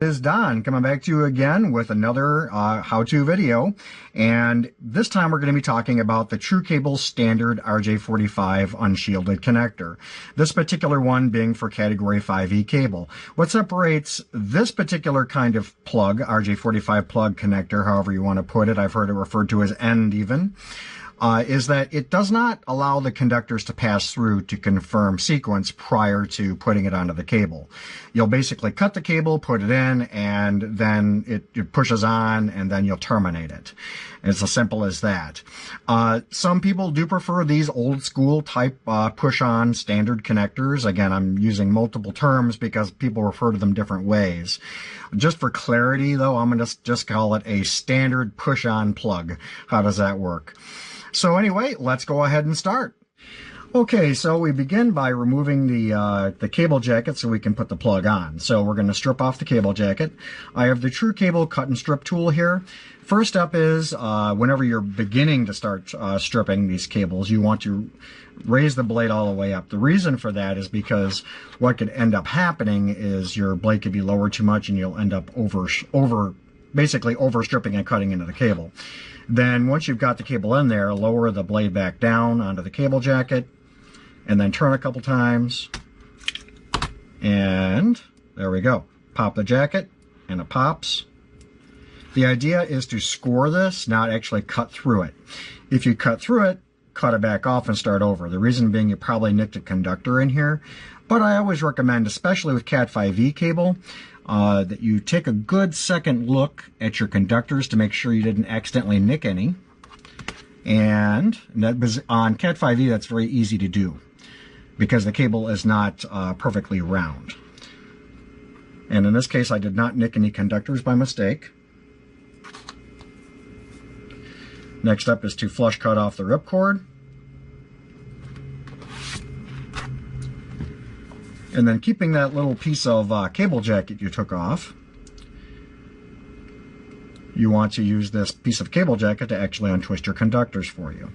Is Don coming back to you again with another how-to video, and this time we're going to be talking about the TrueCable standard RJ45 unshielded connector. This particular one being for category 5E cable. What separates this particular kind of plug, RJ45 plug connector, however you want to put it, I've heard it referred to as end even, is that it does not allow the conductors to pass through to confirm sequence prior to putting it onto the cable. You'll basically cut the cable, put it in, and then it pushes on, and then you'll terminate it. It's as simple as that. Some people do prefer these old school type push-on standard connectors. Again, I'm using multiple terms because people refer to them different ways. Just for clarity, though, I'm going to just call it a standard push-on plug. How does that work? So anyway, let's go ahead and start. Okay, so we begin by removing the cable jacket so we can put the plug on. So we're going to strip off the cable jacket. I have the TrueCable cut and strip tool here. First step is whenever you're beginning to start stripping these cables, you want to raise the blade all the way up. The reason for that is because what could end up happening is your blade could be lowered too much and you'll end up basically over stripping and cutting into the cable. Then once you've got the cable in there, lower the blade back down onto the cable jacket and then turn a couple times. And there we go. Pop the jacket and it pops. The idea is to score this, not actually cut through it. If you cut through it, cut it back off and start over. The reason being you probably nicked a conductor in here. But I always recommend, especially with Cat 5e cable, that you take a good second look at your conductors to make sure you didn't accidentally nick any. And that was on Cat 5e, that's very easy to do because the cable is not perfectly round. And in this case, I did not nick any conductors by mistake. Next up is to flush cut off the ripcord. And then keeping that little piece of cable jacket you took off, you want to use this piece of cable jacket to actually untwist your conductors for you.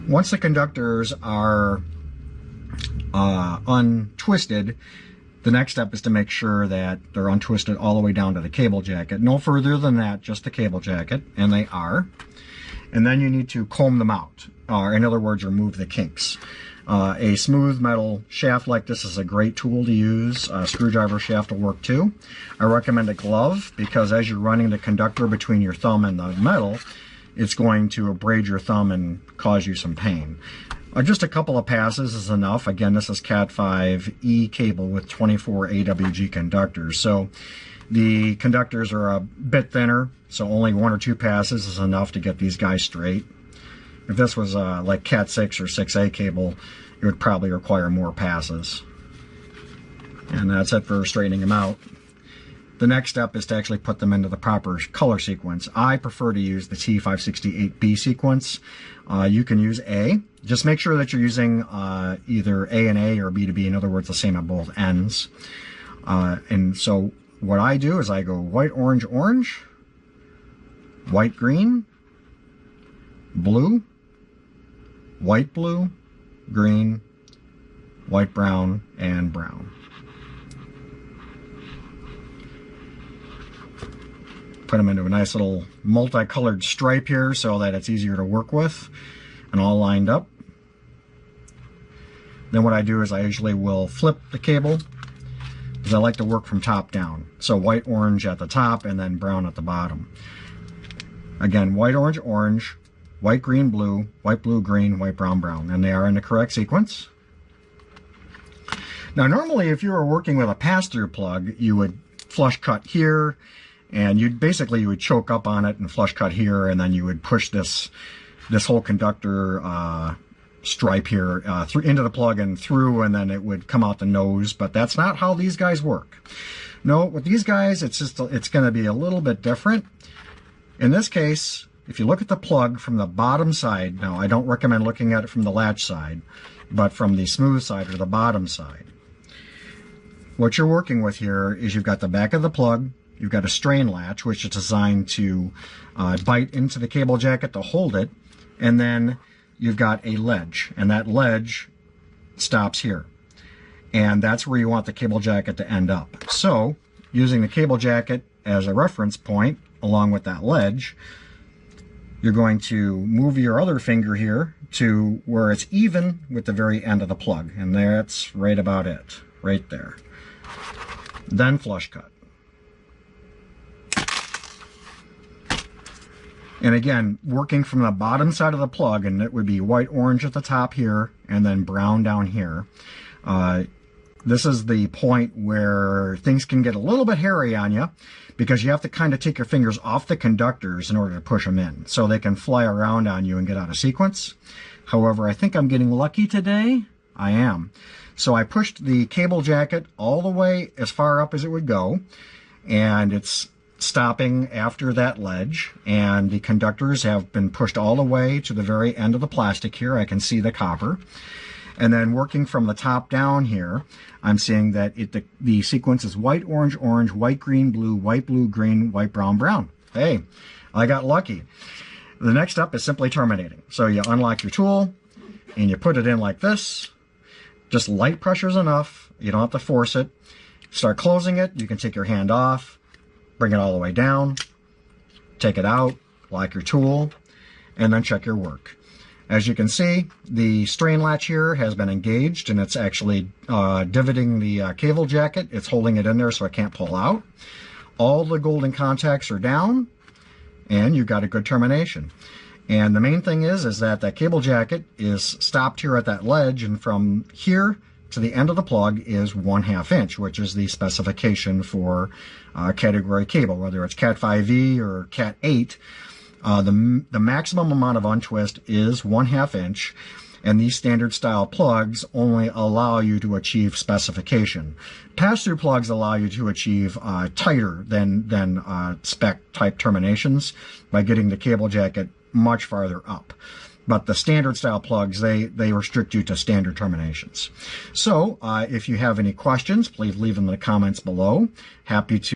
Once the conductors are untwisted, the next step is to make sure that they're untwisted all the way down to the cable jacket. No further than that, just the cable jacket, and they are. And then you need to comb them out, or in other words, remove the kinks. A smooth metal shaft like this is a great tool to use. A screwdriver shaft will work too. I recommend a glove because as you're running the conductor between your thumb and the metal, it's going to abrade your thumb and cause you some pain. Just a couple of passes is enough. Again, this is Cat 5e cable with 24 AWG conductors. So the conductors are a bit thinner, so only 1 or 2 passes is enough to get these guys straight. If this was like Cat 6 or 6A cable, it would probably require more passes. And that's it for straightening them out. The next step is to actually put them into the proper color sequence. I prefer to use the T568B sequence. You can use A. Just make sure that you're using either A and A or B to B, in other words, the same at both ends. And so what I do is I go white, orange, orange, white, green, blue, white, blue, green, white, brown, and brown. Put them into a nice little multicolored stripe here so that it's easier to work with and all lined up. Then what I do is I usually will flip the cable because I like to work from top down. So white, orange at the top and then brown at the bottom. Again, white, orange, orange, white, green, blue, green, white, brown, brown. And they are in the correct sequence. Now normally if you were working with a pass-through plug, you would flush cut here and you would choke up on it and flush cut here, and then you would push this whole conductor stripe here into the plug and through, and then it would come out the nose. But that's not how these guys work. No, with these guys, it's going to be a little bit different. In this case, if you look at the plug from the bottom side, now I don't recommend looking at it from the latch side, but from the smooth side or the bottom side. What you're working with here is you've got the back of the plug. You've got a strain latch, which is designed to bite into the cable jacket to hold it. And then you've got a ledge, and that ledge stops here. And that's where you want the cable jacket to end up. So, using the cable jacket as a reference point, along with that ledge, you're going to move your other finger here to where it's even with the very end of the plug. And that's right about it, right there. Then flush cut. And again, working from the bottom side of the plug, and it would be white-orange at the top here, and then brown down here. This is the point where things can get a little bit hairy on you, because you have to kind of take your fingers off the conductors in order to push them in, so they can fly around on you and get out of sequence. However, I think I'm getting lucky today. I am. So I pushed the cable jacket all the way as far up as it would go, and it's stopping after that ledge, and the conductors have been pushed all the way to the very end of the plastic here. I can see the copper. And then working from the top down here, I'm seeing that the sequence is white, orange, orange, white, green, blue, green, white, brown, brown. Hey, I got lucky. The next step is simply terminating. So you unlock your tool, and you put it in like this. Just light pressure is enough. You don't have to force it. Start closing it. You can take your hand off, bring it all the way down, take it out, lock your tool, and then check your work. As you can see, the strain latch here has been engaged, and it's actually divoting the cable jacket. It's holding it in there so it can't pull out. All the golden contacts are down, and you've got a good termination. And the main thing is that that cable jacket is stopped here at that ledge, and from here to the end of the plug is 1/2 inch, which is the specification for category cable, whether it's Cat 5e or Cat 8. The maximum amount of untwist is 1/2 inch, and these standard style plugs only allow you to achieve specification. Pass-through plugs allow you to achieve tighter than spec type terminations by getting the cable jacket much farther up. But the standard style plugs, they restrict you to standard terminations. So if you have any questions, please leave them in the comments below. Happy to